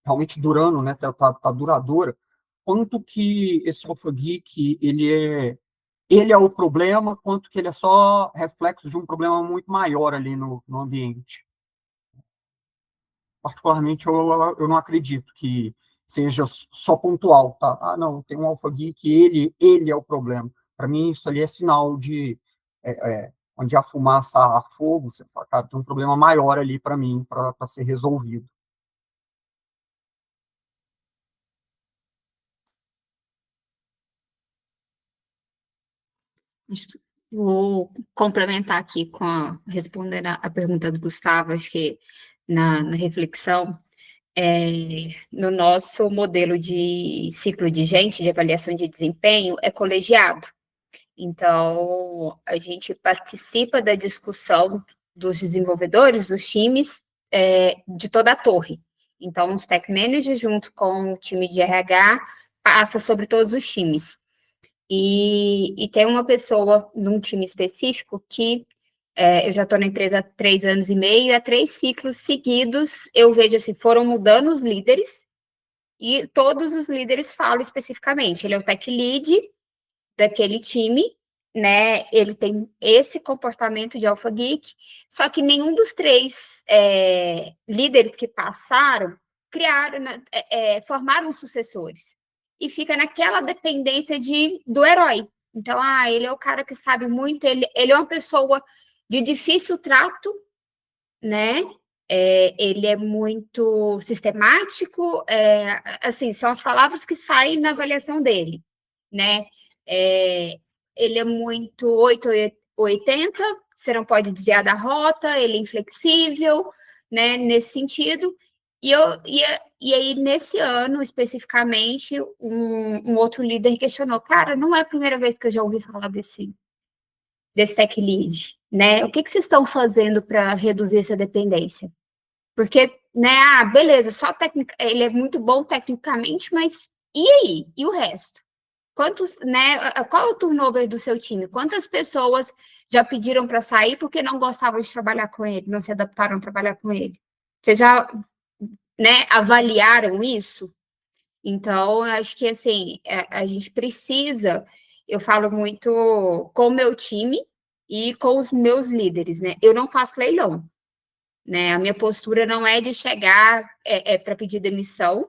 realmente durando, né, tá duradoura, quanto que esse Alpha Geek, ele é o problema, quanto que ele é só reflexo de um problema muito maior ali no ambiente. Particularmente, eu não acredito que seja só pontual, tá? Ah, não, tem um Alpha Geek, ele é o problema. Para mim, isso ali é sinal de onde a fumaça a fogo, você fala, cara, tem um problema maior ali para mim, para ser resolvido. Vou complementar aqui respondendo a pergunta do Gustavo, acho que na reflexão, no nosso modelo de ciclo de gente, de avaliação de desempenho, é colegiado. Então, a gente participa da discussão dos desenvolvedores, dos times, de toda a torre. Então, os tech managers, junto com o time de RH, passa sobre todos os times. E tem uma pessoa num time específico que eu já estou na empresa há 3 anos e meio, há 3 ciclos seguidos, eu vejo assim, foram mudando os líderes, e todos os líderes falam especificamente, ele é o tech lead daquele time, né, ele tem esse comportamento de Alpha Geek, só que nenhum dos 3 líderes que passaram formaram sucessores, e fica naquela dependência do herói. Então, ele é o cara que sabe muito, ele é uma pessoa de difícil trato, né? Ele é muito sistemático, assim, são as palavras que saem na avaliação dele, né? Ele é muito 880, você não pode desviar da rota, ele é inflexível, né? Nesse sentido. E aí, nesse ano, especificamente, um outro líder questionou, cara, não é a primeira vez que eu já ouvi falar desse tech lead, né? O que vocês estão fazendo para reduzir essa dependência? Porque, né, beleza, só técnica, ele é muito bom tecnicamente, mas e aí? E o resto? Quantos, né, qual é o turnover do seu time? Quantas pessoas já pediram para sair porque não gostavam de trabalhar com ele, não se adaptaram a trabalhar com ele? Vocês já, né, avaliaram isso? Então, eu acho que, assim, a gente precisa, eu falo muito com o meu time e com os meus líderes, né? Eu não faço leilão, né? A minha postura não é de chegar para pedir demissão,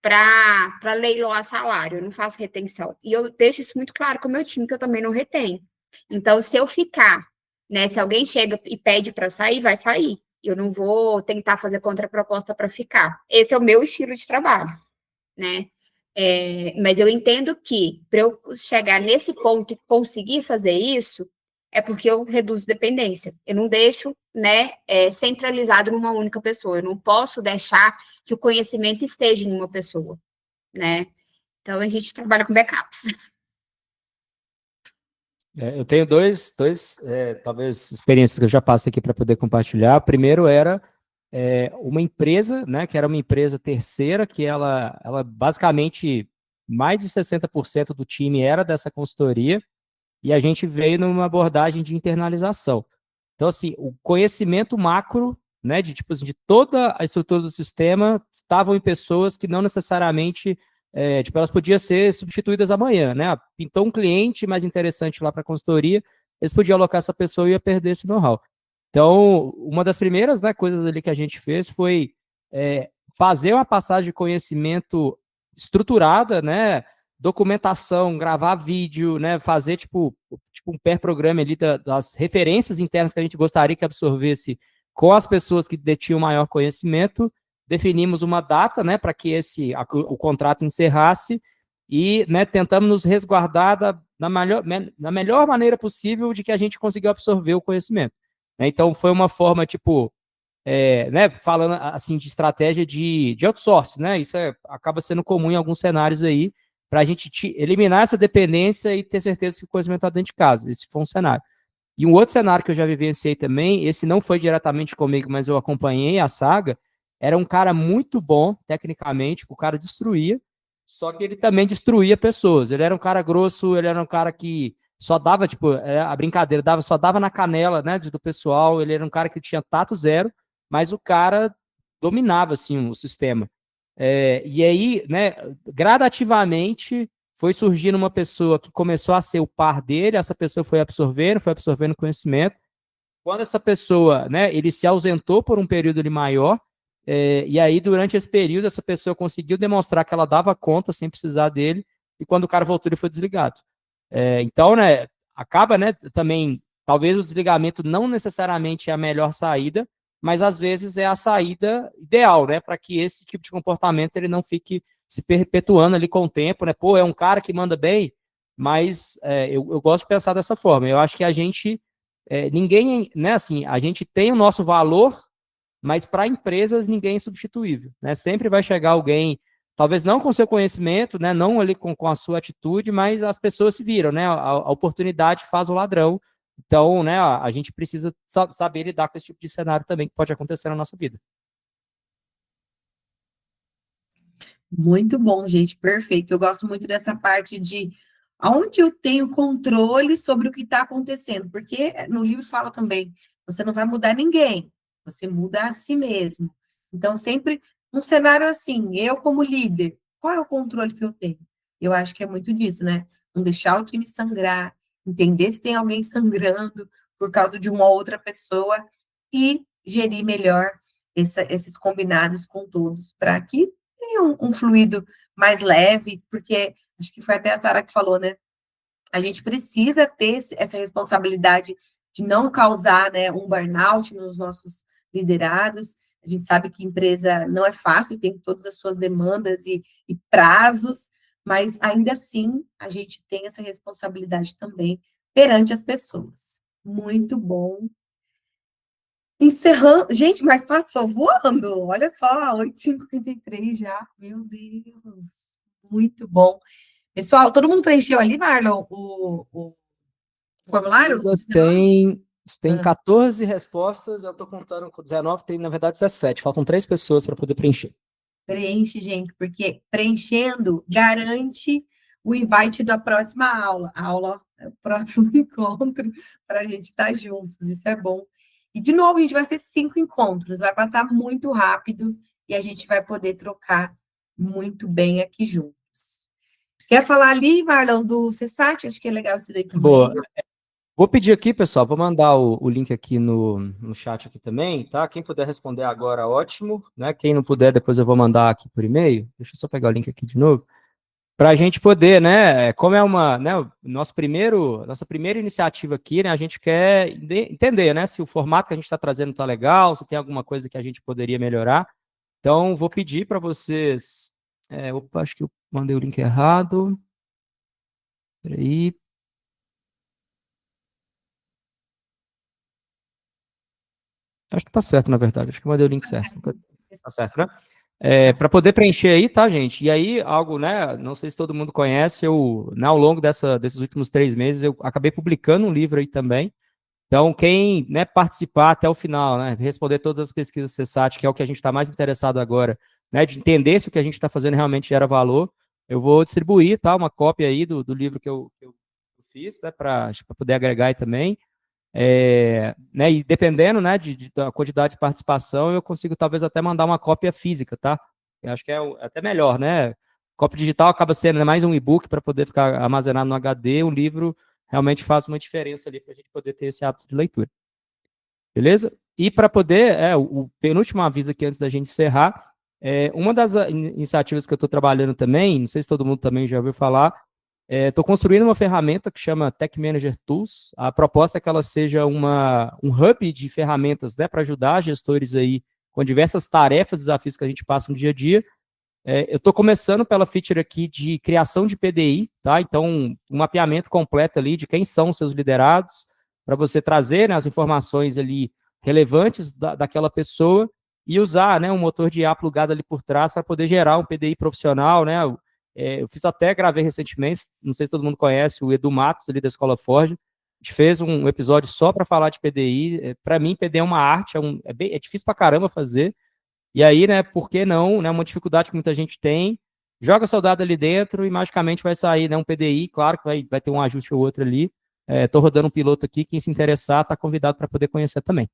para leiloar salário, eu não faço retenção. E eu deixo isso muito claro com o meu time, que eu também não retenho. Então, se eu ficar, né, se alguém chega e pede para sair, vai sair. Eu não vou tentar fazer contraproposta para ficar. Esse é o meu estilo de trabalho, né? Mas eu entendo que, para eu chegar nesse ponto e conseguir fazer isso, é porque eu reduzo dependência. Eu não deixo, né, centralizado numa única pessoa. Eu não posso deixar que o conhecimento esteja em uma pessoa, né? Então, a gente trabalha com backups. Eu tenho dois talvez, experiências que eu já passei aqui para poder compartilhar. Primeiro era uma empresa, né, que era uma empresa terceira, que ela basicamente, mais de 60% do time era dessa consultoria, e a gente veio numa abordagem de internalização. Então, assim, o conhecimento macro, né, de, tipo, assim, de toda a estrutura do sistema, estavam em pessoas que não necessariamente, tipo, elas podiam ser substituídas amanhã, né? Pintou um cliente mais interessante lá para a consultoria, eles podiam alocar essa pessoa e ia perder esse know-how. Então, uma das primeiras, né, coisas ali que a gente fez foi fazer uma passagem de conhecimento estruturada, né, documentação, gravar vídeo, né, fazer tipo um pair programa ali das referências internas que a gente gostaria que absorvesse com as pessoas que detinham maior conhecimento. Definimos uma data, né, para que o contrato encerrasse e, né, tentamos nos resguardar da melhor maneira possível de que a gente conseguiu absorver o conhecimento. Então, foi uma forma, tipo, né, falando assim de estratégia de outsourcing, né, isso acaba sendo comum em alguns cenários aí, para a gente eliminar essa dependência e ter certeza que o conhecimento está dentro de casa. Esse foi um cenário. E um outro cenário que eu já vivenciei também, esse não foi diretamente comigo, mas eu acompanhei a saga, era um cara muito bom, tecnicamente, o cara destruía, só que ele também destruía pessoas. Ele era um cara grosso, ele era um cara que só dava, tipo, a brincadeira, só dava na canela, né, do pessoal, ele era um cara que tinha tato zero, mas o cara dominava, assim, o sistema. E aí, né, gradativamente, foi surgindo uma pessoa que começou a ser o par dele, essa pessoa foi absorvendo conhecimento. Quando essa pessoa, né, ele se ausentou por um período ali maior, e aí, durante esse período, essa pessoa conseguiu demonstrar que ela dava conta sem precisar dele, e quando o cara voltou, ele foi desligado. Então, né, acaba, né, também, talvez o desligamento não necessariamente é a melhor saída, mas às vezes é a saída ideal, né, para que esse tipo de comportamento ele não fique se perpetuando ali com o tempo, né, pô, é um cara que manda bem, mas eu gosto de pensar dessa forma, eu acho que a gente, ninguém, né, assim, a gente tem o nosso valor, mas para empresas ninguém é substituível, né, sempre vai chegar alguém, talvez não com seu conhecimento, né, não ali com a sua atitude, mas as pessoas se viram, né, a oportunidade faz o ladrão. Então, né, a gente precisa saber lidar com esse tipo de cenário também que pode acontecer na nossa vida. Muito bom, gente, perfeito. Eu gosto muito dessa parte de onde eu tenho controle sobre o que está acontecendo, porque no livro fala também, você não vai mudar ninguém, você muda a si mesmo. Então, sempre um cenário assim, eu como líder, qual é o controle que eu tenho? Eu acho que é muito disso, né? Não deixar o time sangrar, entender se tem alguém sangrando por causa de uma outra pessoa e gerir melhor esses combinados com todos, para que tenha um fluido mais leve, porque acho que foi até a Sara que falou, né? A gente precisa ter essa responsabilidade de não causar, né, um burnout nos nossos liderados. A gente sabe que empresa não é fácil, tem todas as suas demandas e prazos, mas ainda assim a gente tem essa responsabilidade também perante as pessoas. Muito bom. Encerrando. Gente, mas passou voando. Olha só, 8h53 já. Meu Deus. Muito bom. Pessoal, todo mundo preencheu ali, Marlon, o formulário? Tem 14 respostas, eu estou contando com 19, tem na verdade 17. Faltam 3 pessoas para poder preencher. Preenche, gente, porque preenchendo garante o invite da próxima aula, o próximo encontro, para a gente estar juntos. Isso é bom. E, de novo, a gente vai ser 5 encontros, vai passar muito rápido e a gente vai poder trocar muito bem aqui juntos. Quer falar ali, Marlon, do CSAT? Acho que é legal isso daí também. Boa. Vou pedir aqui, pessoal, vou mandar o link aqui no chat aqui também, tá? Quem puder responder agora, ótimo, né? Quem não puder, depois eu vou mandar aqui por e-mail. Deixa eu só pegar o link aqui de novo. Para a gente poder, né? Como é nossa primeira iniciativa aqui, né? A gente quer entender, né? Se o formato que a gente está trazendo está legal, se tem alguma coisa que a gente poderia melhorar. Então, vou pedir para vocês. Opa, acho que eu mandei o link errado. Peraí. Acho que tá certo, na verdade. Acho que eu mandei o link certo. Tá certo, né? Para poder preencher aí, tá, gente? E aí, algo, né? Não sei se todo mundo conhece, né, ao longo desses últimos 3 meses, eu acabei publicando um livro aí também. Então, quem, né, participar até o final, né, responder todas as pesquisas CSAT, que é o que a gente está mais interessado agora, né, de entender se o que a gente está fazendo realmente gera valor, eu vou distribuir, tá, uma cópia aí do livro que eu fiz, né, para poder agregar aí também. Né, e dependendo, né, da quantidade de participação, eu consigo talvez até mandar uma cópia física, tá? Eu acho que é até melhor, né? Cópia digital acaba sendo mais um e-book para poder ficar armazenado no HD, um livro realmente faz uma diferença ali para a gente poder ter esse hábito de leitura. Beleza? E para poder, o penúltimo aviso aqui antes da gente encerrar, uma das iniciativas que eu estou trabalhando também, não sei se todo mundo também já ouviu falar, estou construindo uma ferramenta que chama Tech Manager Tools. A proposta é que ela seja um hub de ferramentas, né, para ajudar gestores aí com diversas tarefas, desafios que a gente passa no dia a dia. Eu estou começando pela feature aqui de criação de PDI, tá? Então, um mapeamento completo ali de quem são os seus liderados, para você trazer, né, as informações ali relevantes daquela pessoa e usar, né, um motor de IA plugado ali por trás para poder gerar um PDI profissional, né? eu gravei recentemente, não sei se todo mundo conhece, o Edu Matos, ali da Escola Forge, a gente fez um episódio só para falar de PDI. Para mim, PDI é uma arte, é difícil pra caramba fazer. E aí, né, por que não, né, uma dificuldade que muita gente tem, joga soldado ali dentro e magicamente vai sair, né, um PDI, claro que vai ter um ajuste ou outro ali. Tô rodando um piloto aqui, quem se interessar está convidado para poder conhecer também.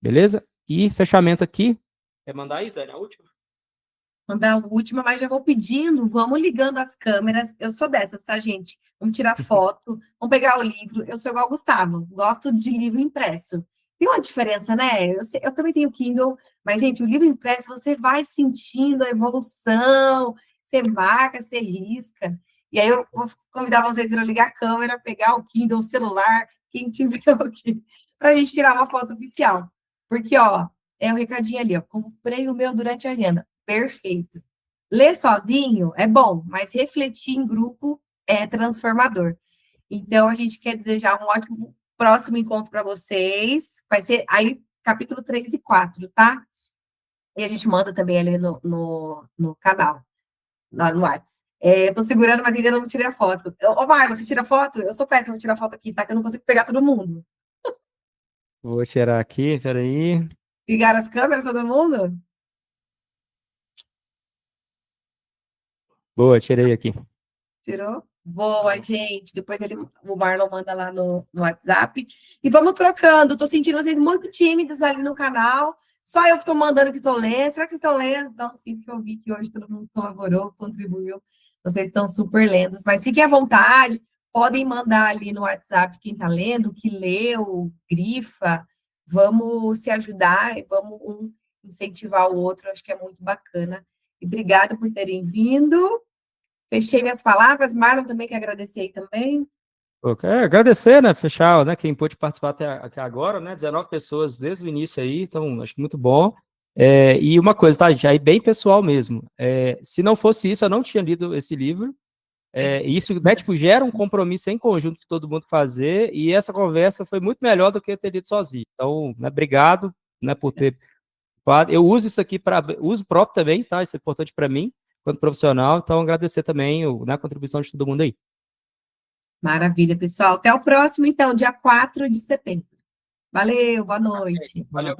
Beleza? E fechamento aqui. Quer mandar aí, Dani, a última? Mandar a última, mas já vou pedindo, vamos ligando as câmeras. Eu sou dessas, tá, gente? Vamos tirar foto, vamos pegar o livro. Eu sou igual o Gustavo, gosto de livro impresso. Tem uma diferença, né? Eu também tenho Kindle, mas, gente, o livro impresso, você vai sentindo a evolução, você marca, você risca. E aí eu vou convidar vocês a ligar a câmera, pegar o Kindle, o celular, quem tiver aqui, para a gente tirar uma foto oficial. Porque, ó, é um recadinho ali, ó. Comprei o meu durante a agenda. Perfeito. Ler sozinho é bom, mas refletir em grupo é transformador. Então, a gente quer desejar um ótimo próximo encontro para vocês. Vai ser aí capítulo 3 e 4, tá? E a gente manda também ali no canal, lá no WhatsApp. Eu tô segurando, mas ainda não tirei a foto. Ô, Marlon, você tira foto? Eu sou péssima de tirar foto aqui, tá? Que eu não consigo pegar todo mundo. Vou tirar aqui, peraí. Ligaram as câmeras, todo mundo? Boa, tirei aqui. Tirou? Boa, gente. Depois o Marlon manda lá no WhatsApp. E vamos trocando. Tô sentindo vocês muito tímidos ali no canal. Só eu que tô mandando que tô lendo. Será que vocês estão lendo? Não, sim, porque eu vi que hoje todo mundo colaborou, contribuiu. Vocês estão super lendos. Mas fiquem à vontade. Podem mandar ali no WhatsApp quem tá lendo, que leu, grifa. Vamos se ajudar e vamos um incentivar o outro. Acho que é muito bacana. E obrigada por terem vindo. Fechei minhas palavras. Marlon também quer agradecer aí também. Eu quero agradecer, né, fechar, né, quem pôde participar até agora, né, 19 pessoas desde o início aí, então acho que muito bom. E uma coisa, tá, gente, aí bem pessoal mesmo, se não fosse isso, eu não tinha lido esse livro, isso, né, tipo, gera um compromisso em conjunto de todo mundo fazer, e essa conversa foi muito melhor do que eu ter lido sozinho. Então, né, obrigado, né, por ter... Eu uso isso aqui uso próprio também, tá, isso é importante para mim, quanto profissional, então agradecer também a contribuição de todo mundo aí. Maravilha, pessoal. Até o próximo, então, dia 4 de setembro. Valeu, boa noite. Valeu.